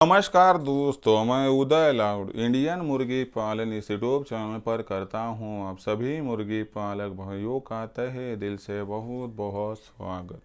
नमस्कार दोस्तों, मैं उदय लाउड इंडियन मुर्गी पालन इस यूट्यूब चैनल पर करता हूं। आप सभी मुर्गी पालक भाइयों का तहे दिल से बहुत बहुत स्वागत।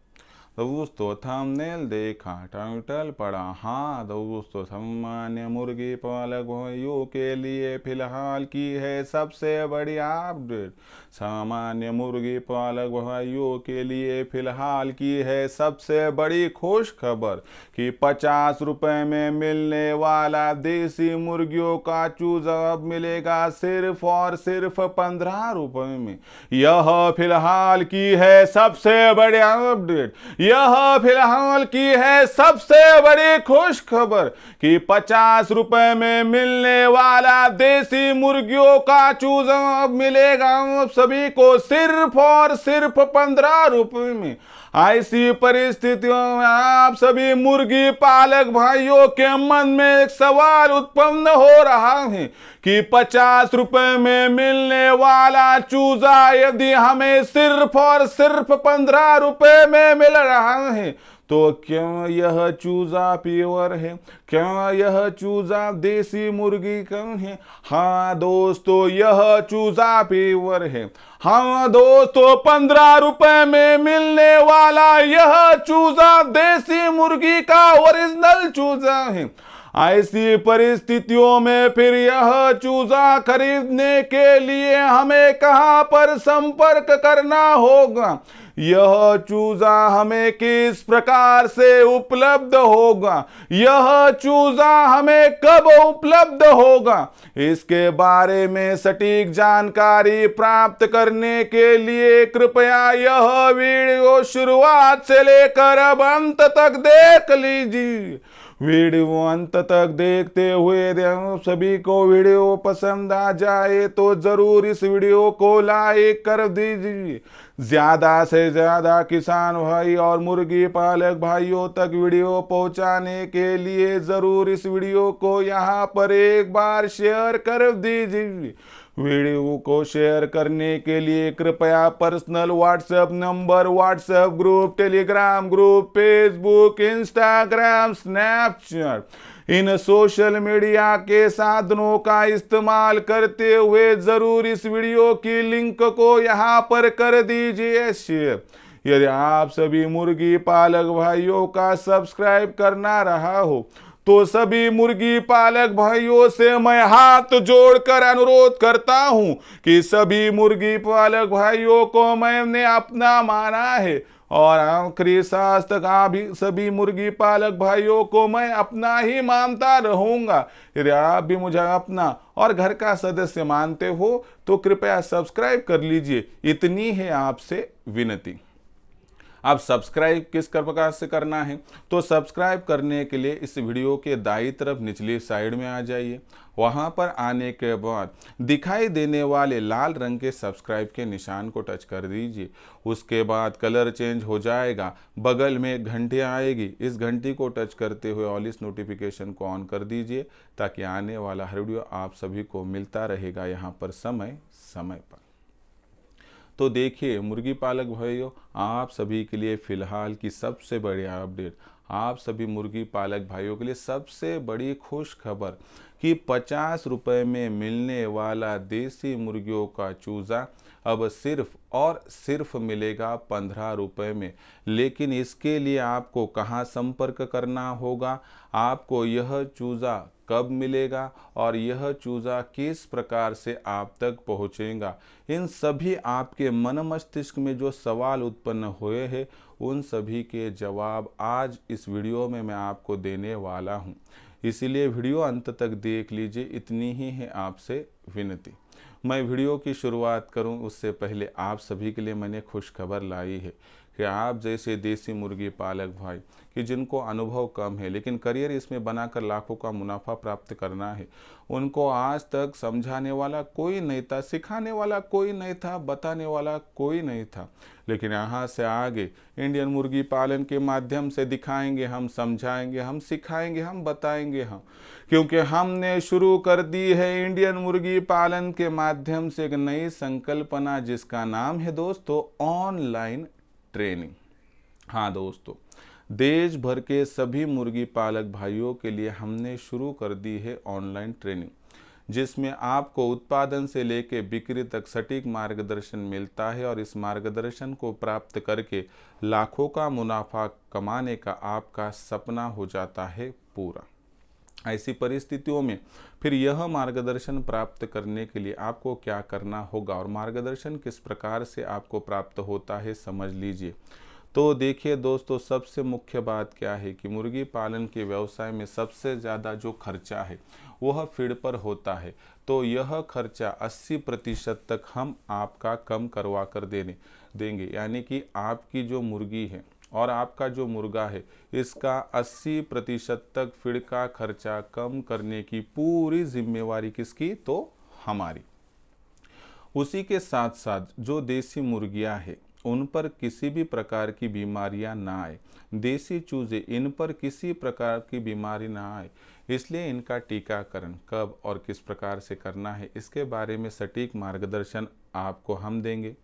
दोस्तों थंबनेल देखा, टाइटल पढ़ा। हाँ दोस्तों, सामान्य मुर्गी पालक भाइयों के लिए फिलहाल की है सबसे बड़ी अपडेट। सामान्य मुर्गी पालक भाइयों के लिए फिलहाल की है सबसे बड़ी खुश खबर कि 50 रुपए में मिलने वाला देसी मुर्गियों का चूजा अब मिलेगा सिर्फ और सिर्फ 15 रुपए में। यह फिलहाल की है सबसे बड़ी अपडेट। यह फिलहाल की है सबसे बड़ी खुश खबर कि 50 रुपए में मिलने वाला देसी मुर्गियों का चूजा अब मिलेगा सभी को सिर्फ और सिर्फ 15 रुपए में। ऐसी परिस्थितियों में आप सभी मुर्गी पालक भाइयों के मन में एक सवाल उत्पन्न हो रहा है कि 50 रुपए में मिलने वाला चूजा यदि हमें सिर्फ और सिर्फ 15 रुपए में मिल रहा है तो क्या यह चूजा प्योर है? क्या यह चूजा देसी मुर्गी कम है? हाँ दोस्तों, यह चूजा प्योर है। हाँ दोस्तों, 15 रुपए में मिलने वाला यह चूजा देसी मुर्गी का ओरिजिनल चूजा है। ऐसी परिस्थितियों में फिर यह चूजा खरीदने के लिए हमें कहां पर संपर्क करना होगा? यह चूजा हमें किस प्रकार से उपलब्ध होगा? यह चूजा हमें कब उपलब्ध होगा? इसके बारे में सटीक जानकारी प्राप्त करने के लिए कृपया यह वीडियो शुरुआत से लेकर अब अंत तक देख लीजिए। वीडियो अंत तक देखते हुए सभी को वीडियो पसंद आ जाए तो जरूर इस वीडियो को लाइक कर दीजिए। ज्यादा से ज्यादा किसान भाई और मुर्गी पालक भाइयों तक वीडियो पहुंचाने के लिए जरूर इस वीडियो को यहां पर एक बार शेयर कर दीजिए। वीडियो को शेयर करने के लिए कृपया personal WhatsApp number, WhatsApp group, Telegram group, Facebook, Instagram, Snapchat इन सोशल मीडिया के साधनों का इस्तेमाल करते हुए जरूर इस वीडियो की लिंक को यहां पर कर दीजिए शेयर। यदि आप सभी मुर्गी पालक भाइयों का सब्सक्राइब करना रहा हो तो सभी मुर्गी पालक भाइयों से मैं हाथ जोड़कर अनुरोध करता हूं कि सभी मुर्गी पालक भाइयों को मैंने अपना माना है और आखिरी सांस तक भी सभी मुर्गी पालक भाइयों को मैं अपना ही मानता रहूंगा। यदि आप भी मुझे अपना और घर का सदस्य मानते हो तो कृपया सब्सक्राइब कर लीजिए। इतनी है आपसे विनती। अब सब्सक्राइब किस प्रकार से करना है तो सब्सक्राइब करने के लिए इस वीडियो के दाईं तरफ निचली साइड में आ जाइए। वहां पर आने के बाद दिखाई देने वाले लाल रंग के सब्सक्राइब के निशान को टच कर दीजिए। उसके बाद कलर चेंज हो जाएगा, बगल में घंटी आएगी, इस घंटी को टच करते हुए ऑल इस नोटिफिकेशन को ऑन कर दीजिए ताकि आने वाला हर वीडियो आप सभी को मिलता रहेगा यहाँ पर समय समय पर। तो देखिए मुर्गी पालक भाइयों, आप सभी के लिए फिलहाल की सबसे बड़ी अपडेट, आप सभी मुर्गी पालक भाइयों के लिए सबसे बड़ी खुश खबर कि 50 रुपए में मिलने वाला देसी मुर्गियों का चूजा अब सिर्फ और सिर्फ मिलेगा 15 रुपए में। लेकिन इसके लिए आपको कहाँ संपर्क करना होगा, आपको यह चूजा कब मिलेगा और यह चूजा किस प्रकार से आप तक पहुंचेगा, इन सभी आपके मन मस्तिष्क में जो सवाल उत्पन्न हुए हैं उन सभी के जवाब आज इस वीडियो में मैं आपको देने वाला हूं। इसीलिए वीडियो अंत तक देख लीजिए, इतनी ही है आपसे विनती। मैं वीडियो की शुरुआत करूं उससे पहले आप सभी के लिए मैंने खुशखबर लाई है कि आप जैसे देसी मुर्गी पालक भाई कि जिनको अनुभव कम है लेकिन करियर इसमें बनाकर लाखों का मुनाफा प्राप्त करना है, उनको आज तक समझाने वाला कोई नहीं था, सिखाने वाला कोई नहीं था, बताने वाला कोई नहीं था। लेकिन यहाँ से आगे इंडियन मुर्गी पालन के माध्यम से दिखाएंगे हम, समझाएंगे हम, सिखाएंगे हम, बताएंगे हम, क्योंकि हमने शुरू कर दी है इंडियन मुर्गी पालन के माध्यम से एक नई संकल्पना जिसका नाम है दोस्तों ऑनलाइन ट्रेनिंग। हाँ दोस्तों, देश भर के सभी मुर्गी पालक भाइयों के लिए हमने शुरू कर दी है ऑनलाइन ट्रेनिंग, जिसमें आपको उत्पादन से लेकर बिक्री तक सटीक मार्गदर्शन मिलता है और इस मार्गदर्शन को प्राप्त करके लाखों का मुनाफा कमाने का आपका सपना हो जाता है पूरा। ऐसी परिस्थितियों में फिर यह मार्गदर्शन प्राप्त करने के लिए आपको क्या करना होगा और मार्गदर्शन किस प्रकार से आपको प्राप्त होता है, समझ लीजिए। तो देखिए दोस्तों, सबसे मुख्य बात क्या है कि मुर्गी पालन के व्यवसाय में सबसे ज़्यादा जो खर्चा है वह फीड पर होता है। तो यह खर्चा 80% तक हम आपका कम करवा कर देंगे, यानी कि आपकी जो मुर्गी है और आपका जो मुर्गा है, इसका 80% तक फीड का खर्चा कम करने की पूरी जिम्मेवारी किसकी? तो हमारी। उसी के साथ साथ जो देसी मुर्गियां हैं उन पर किसी भी प्रकार की बीमारियां ना आए, देसी चूजे इन पर किसी प्रकार की बीमारी ना आए, इसलिए इनका टीकाकरण कब और किस प्रकार से करना है इसके बारे में सटीक मार्गदर्शन आपको हम देंगे।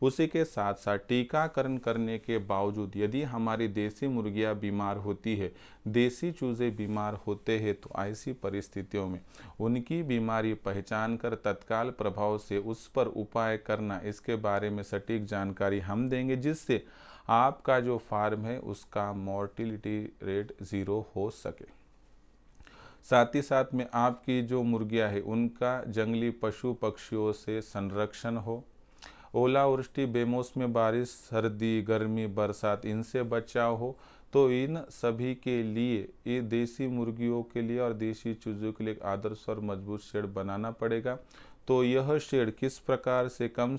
उसी के साथ साथ टीकाकरण करने के बावजूद यदि हमारी देसी मुर्गियां बीमार होती है, देसी चूजे बीमार होते हैं, तो ऐसी परिस्थितियों में उनकी बीमारी पहचान कर तत्काल प्रभाव से उस पर उपाय करना, इसके बारे में सटीक जानकारी हम देंगे, जिससे आपका जो फार्म है उसका मोर्टिलिटी रेट 0 हो सके। साथ ही साथ में आपकी जो मुर्गियां है उनका जंगली पशु पक्षियों से संरक्षण हो, ओलावृष्टि, बेमौसमी बारिश, सर्दी, गर्मी, बरसात, इनसे बचाव हो। तो इन सभी के लिए, ये देसी मुर्गियों के लिए और देसी चूजों के लिए एक आदर्श और मजबूत शेड बनाना पड़ेगा। तो यह शेड किस प्रकार से कम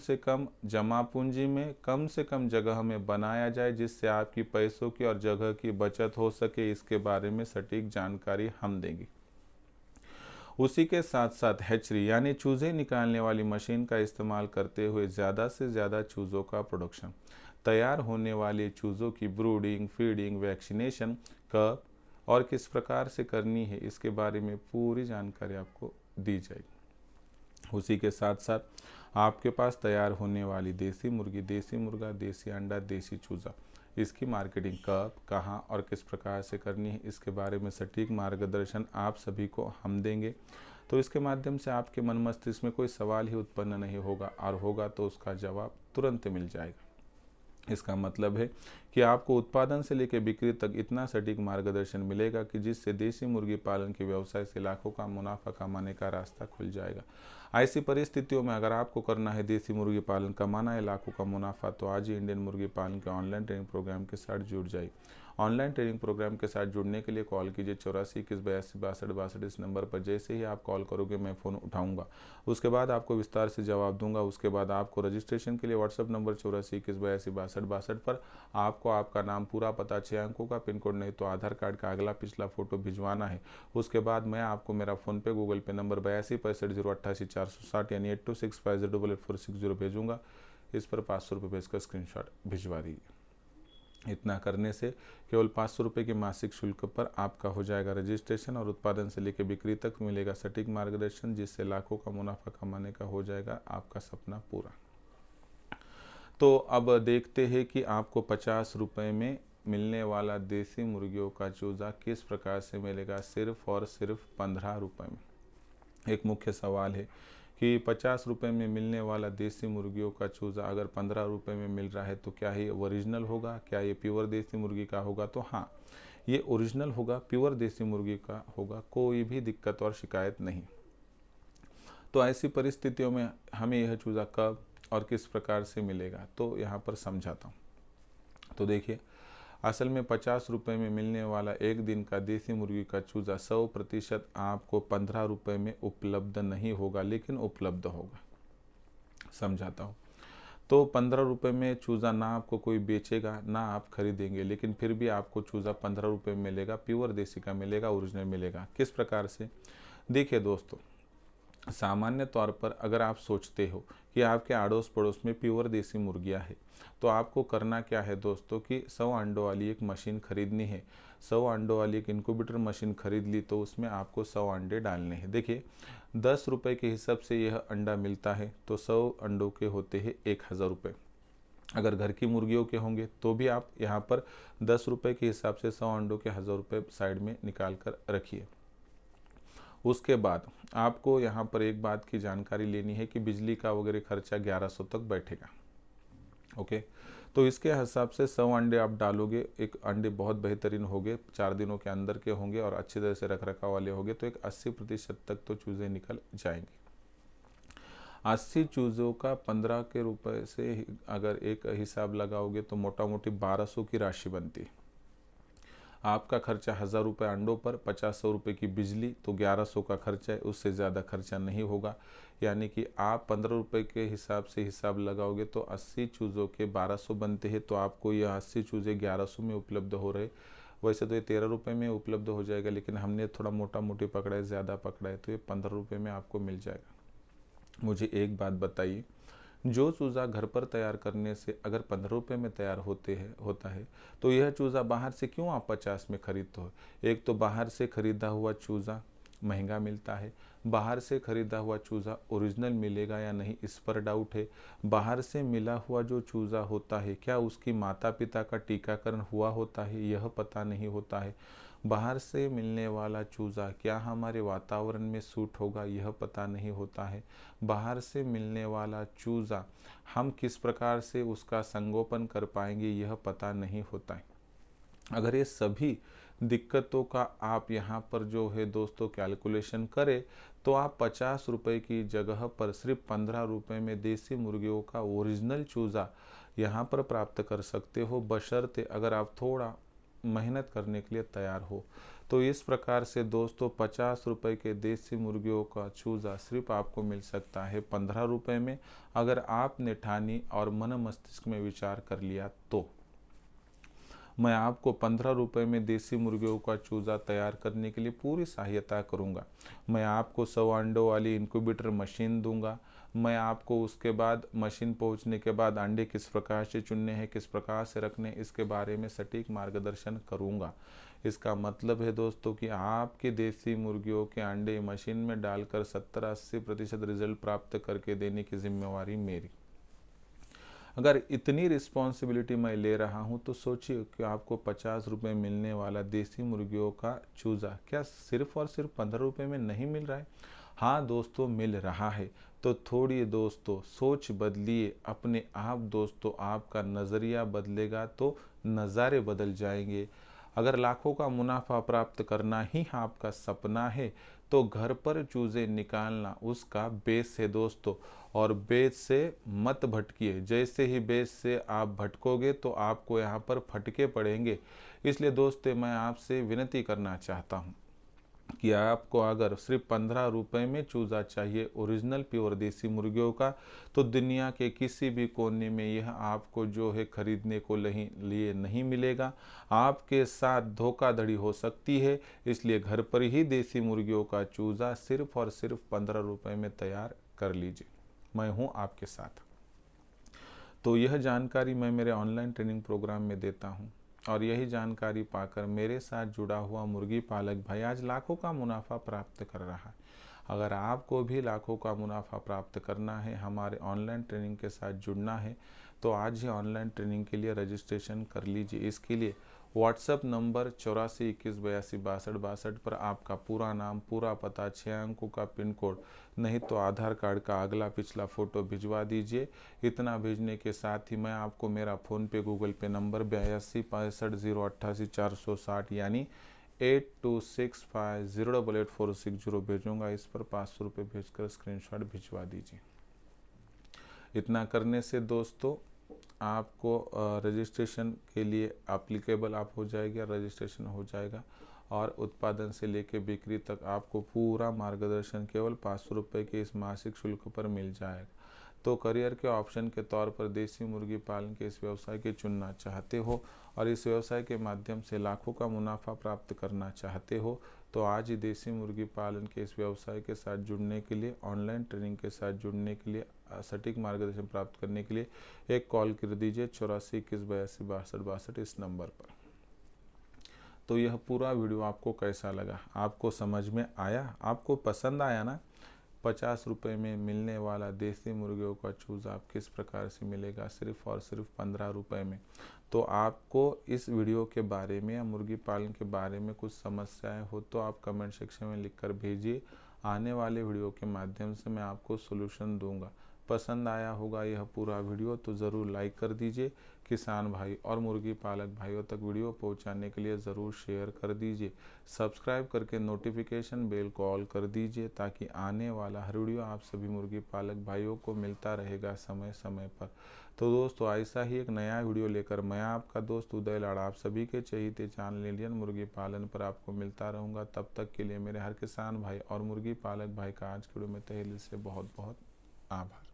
जमा पूंजी में कम से कम जगह में बनाया जाए, जिससे आपकी पैसों की और जगह की बचत हो सके, इसके बारे में सटीक जानकारी हम देंगे। उसी के साथ साथ हैचरी यानी चूजे निकालने वाली मशीन का इस्तेमाल करते हुए ज़्यादा से ज़्यादा चूज़ों का प्रोडक्शन, तैयार होने वाले चूज़ों की ब्रूडिंग, फीडिंग, वैक्सीनेशन कब और किस प्रकार से करनी है, इसके बारे में पूरी जानकारी आपको दी जाएगी। उसी के साथ साथ आपके पास तैयार होने वाली देसी मुर्गी, देसी मुर्गा, देसी अंडा, देसी चूज़ा, इसकी मार्केटिंग कब, कहाँ और किस प्रकार से करनी है, इसके बारे में सटीक मार्गदर्शन आप सभी को हम देंगे। तो इसके माध्यम से आपके मन मस्तिष्क में कोई सवाल ही उत्पन्न नहीं होगा, और होगा तो उसका जवाब तुरंत मिल जाएगा। इसका मतलब है कि आपको उत्पादन से लेकर बिक्री तक इतना सटीक मार्गदर्शन मिलेगा कि जिससे देसी मुर्गी पालन के व्यवसाय से लाखों का मुनाफा कमाने का रास्ता खुल जाएगा। ऐसी परिस्थितियों में अगर आपको करना है देसी मुर्गी पालन, कमाना है लाखों का मुनाफा, तो आज ही इंडियन मुर्गी पालन के ऑनलाइन ट्रेनिंग प्रोग्राम के साथ जुड़ जाइए। ऑनलाइन ट्रेनिंग प्रोग्राम के साथ जुड़ने के लिए कॉल कीजिए 84 21 82 62 इस नंबर पर। जैसे ही आप कॉल करोगे मैं फ़ोन उठाऊंगा, उसके बाद आपको विस्तार से जवाब दूंगा। उसके बाद आपको रजिस्ट्रेशन के लिए व्हाट्सअप नंबर 84 21 82 62 पर आपको आपका नाम, पूरा पता, 6 अंकों का पिन कोड नहीं तो आधार कार्ड का अगला पिछला फोटो भिजवाना है। उसके बाद मैं आपको मेरा फ़ोनपे, गूगल पे नंबर 82 65 088 460 यानी 8265088460 भेजूंगा। इस पर 500 रुपये भेजकर स्क्रीनशॉट भिजवा दीजिए। इतना करने से केवल 500 रुपये के मासिक शुल्क पर आपका हो जाएगा रजिस्ट्रेशन, और उत्पादन से लेकर बिक्री तक मिलेगा सटीक मार्गदर्शन, जिससे लाखों का मुनाफा कमाने का हो जाएगा आपका सपना पूरा। तो अब देखते हैं कि आपको 50 रुपये में मिलने वाला देसी मुर्गियों का चूज़ा किस प्रकार से मिलेगा, सिर्फ और सिर्फ 15 रुपये में। एक मुख्य सवाल है कि 50 रुपये में मिलने वाला देसी मुर्गियों का चूज़ा अगर 15 रुपये में मिल रहा है, तो क्या ये ओरिजिनल होगा, क्या ये प्योर देसी मुर्गी का होगा? तो हाँ, ये ओरिजिनल होगा, प्योर देसी मुर्गी का होगा, कोई भी दिक्कत और शिकायत नहीं। तो ऐसी परिस्थितियों में हमें यह चूज़ा कब और किस प्रकार से मिलेगा, तो यहाँ पर समझाता हूँ। तो देखिए, असल में 50 रुपये में मिलने वाला एक दिन का देसी मुर्गी का चूज़ा 100% आपको 15 रुपये में उपलब्ध नहीं होगा, लेकिन उपलब्ध होगा। समझाता हूँ। तो 15 रुपये में चूज़ा ना आपको कोई बेचेगा, ना आप खरीदेंगे, लेकिन फिर भी आपको चूज़ा 15 रुपये में मिलेगा, प्योर देसी का मिलेगा, ओरिजिनल मिलेगा। किस प्रकार से? देखिए दोस्तों, सामान्य तौर पर अगर आप सोचते हो कि आपके अड़ोस पड़ोस में प्योर देसी मुर्गियां हैं, तो आपको करना क्या है दोस्तों कि 100 अंडों वाली एक मशीन खरीदनी है। 100 अंडों वाली एक इनक्यूबेटर मशीन खरीद ली, तो उसमें आपको 100 अंडे डालने हैं। देखिए, 10 रुपये के हिसाब से यह अंडा मिलता है, तो 100 अंडों के होते हैं 1000 रुपये। अगर घर की मुर्गियों के होंगे तो भी आप यहाँ पर 10 रुपये के हिसाब से 100 अंडों के 1000 रुपये साइड में निकाल कर रखिए। उसके बाद आपको यहाँ पर एक बात की जानकारी लेनी है कि बिजली का वगैरह खर्चा 1100 तक बैठेगा। ओके, तो इसके हिसाब से 100 अंडे आप डालोगे, एक अंडे बहुत बेहतरीन होंगे, 4 दिनों के अंदर के होंगे और अच्छी तरह से रख रखाव वाले होंगे, तो एक 80% तक तो चूज़े निकल जाएंगे। 80 चूज़ों का 15 के रुपए से अगर एक हिसाब लगाओगे तो मोटा मोटी 1200 की राशि बनती है। आपका खर्चा 1000 रुपये अंडों पर, 50 रुपये की बिजली, तो 1100 का खर्चा है, उससे ज़्यादा खर्चा नहीं होगा। यानी कि आप 15 रुपये के हिसाब से हिसाब लगाओगे तो 80 चूज़ों के 1200 बनते हैं, तो आपको यह 80 चूज़े 1100 में उपलब्ध हो रहे। वैसे तो ये 13 रुपये में उपलब्ध हो जाएगा, लेकिन हमने थोड़ा मोटा मोटी पकड़ा है, ज़्यादा पकड़ा है, तो ये 15 रुपये में आपको मिल जाएगा। मुझे एक बात बताइए, जो चूज़ा घर पर तैयार करने से अगर 15 रुपये में तैयार होता है, तो यह चूज़ा बाहर से क्यों आप 50 में खरीदते हो? एक तो बाहर से खरीदा हुआ चूज़ा महंगा मिलता है, बाहर से खरीदा हुआ चूज़ा ओरिजिनल मिलेगा या नहीं इस पर डाउट है। बाहर से मिला हुआ जो चूज़ा होता है, क्या उसकी माता पिता का टीकाकरण हुआ होता है, यह पता नहीं होता है। बाहर से मिलने वाला चूज़ा क्या हमारे वातावरण में सूट होगा, यह पता नहीं होता है। बाहर से मिलने वाला चूज़ा हम किस प्रकार से उसका संगोपन कर पाएंगे, यह पता नहीं होता है। अगर ये सभी दिक्कतों का आप यहाँ पर जो है दोस्तों कैलकुलेशन करें, तो आप 50 रुपये की जगह पर सिर्फ 15 रुपये में देसी मुर्गियों का ओरिजिनल चूज़ा यहाँ पर प्राप्त कर सकते हो, बशर्ते अगर आप थोड़ा मेहनत करने के लिए तैयार हो। तो इस प्रकार से दोस्तों 50 रुपये के देसी मुर्गियों का चूज़ा सिर्फ आपको मिल सकता है 15 रुपये में, अगर आपने ठानी और मन मस्तिष्क में विचार कर लिया तो। मैं आपको 15 रुपये में देसी मुर्गियों का चूज़ा तैयार करने के लिए पूरी सहायता करूंगा। मैं आपको 100 अंडों वाली इंक्यूबेटर मशीन दूंगा। मैं आपको उसके बाद मशीन पहुंचने के बाद अंडे किस प्रकार से चुनने हैं, किस प्रकार से रखने, इसके बारे में सटीक मार्गदर्शन करूंगा। इसका मतलब है दोस्तों कि आपकी देसी मुर्गियों के अंडे मशीन में डालकर 70-80% रिजल्ट प्राप्त करके देने की जिम्मेवारी मेरी। अगर इतनी रिस्पॉन्सिबिलिटी मैं ले रहा हूं तो सोचिए कि आपको 50 रुपये मिलने वाला देसी मुर्गियों का चूज़ा क्या सिर्फ और सिर्फ 15 रुपये में नहीं मिल रहा है? हाँ दोस्तों, मिल रहा है। तो थोड़ी दोस्तों सोच बदलिए अपने आप दोस्तों, आपका नज़रिया बदलेगा तो नज़ारे बदल जाएंगे। अगर लाखों का मुनाफा प्राप्त करना ही आपका सपना है, तो घर पर चूज़े निकालना उसका बेस है दोस्तों। और बेस से मत भटकिए, जैसे ही बेस से आप भटकोगे तो आपको यहाँ पर फटके पड़ेंगे। इसलिए दोस्तों मैं आपसे विनती करना चाहता हूँ कि आपको अगर सिर्फ 15 रुपये में चूज़ा चाहिए ओरिजिनल प्योर देसी मुर्गियों का, तो दुनिया के किसी भी कोने में यह आपको जो है खरीदने को लिए नहीं मिलेगा। आपके साथ धोखाधड़ी हो सकती है, इसलिए घर पर ही देसी मुर्गियों का चूज़ा सिर्फ और सिर्फ 15 रुपये में तैयार कर लीजिए। मैं हूँ आपके साथ। तो यह जानकारी मैं मेरे ऑनलाइन ट्रेनिंग प्रोग्राम में देता हूँ, और यही जानकारी पाकर मेरे साथ जुड़ा हुआ मुर्गी पालक भाई आज लाखों का मुनाफा प्राप्त कर रहा है। अगर आपको भी लाखों का मुनाफा प्राप्त करना है, हमारे ऑनलाइन ट्रेनिंग के साथ जुड़ना है, तो आज ही ऑनलाइन ट्रेनिंग के लिए रजिस्ट्रेशन कर लीजिए। इसके लिए व्हाट्सएप नंबर 8421826262 पर आपका पूरा नाम, पूरा पता, 6 अंकों का पिन कोड, नहीं तो आधार कार्ड का अगला पिछला फ़ोटो भिजवा दीजिए। इतना भेजने के साथ ही मैं आपको मेरा फ़ोनपे गूगल पे नंबर 8265088460 यानी 8265088460 भेजूंगा। इस पर 500 रुपये भेजकर स्क्रीनशॉट भिजवा दीजिए। इतना करने से दोस्तों आपको रजिस्ट्रेशन के लिए एप्लीकेबल आप हो जाएगी, रजिस्ट्रेशन हो जाएगा, और उत्पादन से लेकर बिक्री तक आपको पूरा मार्गदर्शन केवल 500 रुपये के इस मासिक शुल्क पर मिल जाएगा। तो करियर के ऑप्शन के तौर पर देसी मुर्गी पालन के इस व्यवसाय के चुनना चाहते हो और इस व्यवसाय के माध्यम से लाखों का मुनाफा प्राप्त करना चाहते हो, तो आज ही देसी मुर्गी पालन के इस व्यवसाय के साथ जुड़ने के लिए, ऑनलाइन ट्रेनिंग के साथ जुड़ने के लिए, सटीक मार्गदर्शन प्राप्त करने के लिए एक कॉल कर दीजिए 8421826262 इस नंबर पर। तो यह पूरा वीडियो आपको कैसा लगा, आपको समझ में आया, आपको पसंद आया ना? 50 रुपये में मिलने वाला देसी मुर्गियों का चूज़ा आप किस प्रकार से मिलेगा, सिर्फ और सिर्फ 15 रुपये में। तो आपको इस वीडियो के बारे में या मुर्गी पालन के बारे में कुछ समस्याएं हो तो आप कमेंट सेक्शन में लिखकर भेजिए। आने वाले वीडियो के माध्यम से मैं आपको सोल्यूशन दूंगा। पसंद आया होगा यह पूरा वीडियो तो ज़रूर लाइक कर दीजिए। किसान भाई और मुर्गी पालक भाइयों तक वीडियो पहुंचाने के लिए ज़रूर शेयर कर दीजिए। सब्सक्राइब करके नोटिफिकेशन बेल को ऑल कर दीजिए ताकि आने वाला हर वीडियो आप सभी मुर्गी पालक भाइयों को मिलता रहेगा समय समय पर। तो दोस्तों ऐसा ही एक नया वीडियो लेकर मैं आपका दोस्त उदय लाड़ा आप सभी के चहीते चैनल इंडियन मुर्गी पालन पर आपको मिलता रहूँगा। तब तक के लिए मेरे हर किसान भाई और मुर्गी पालक भाई का आज के वीडियो में तहे दिल से बहुत बहुत आभार।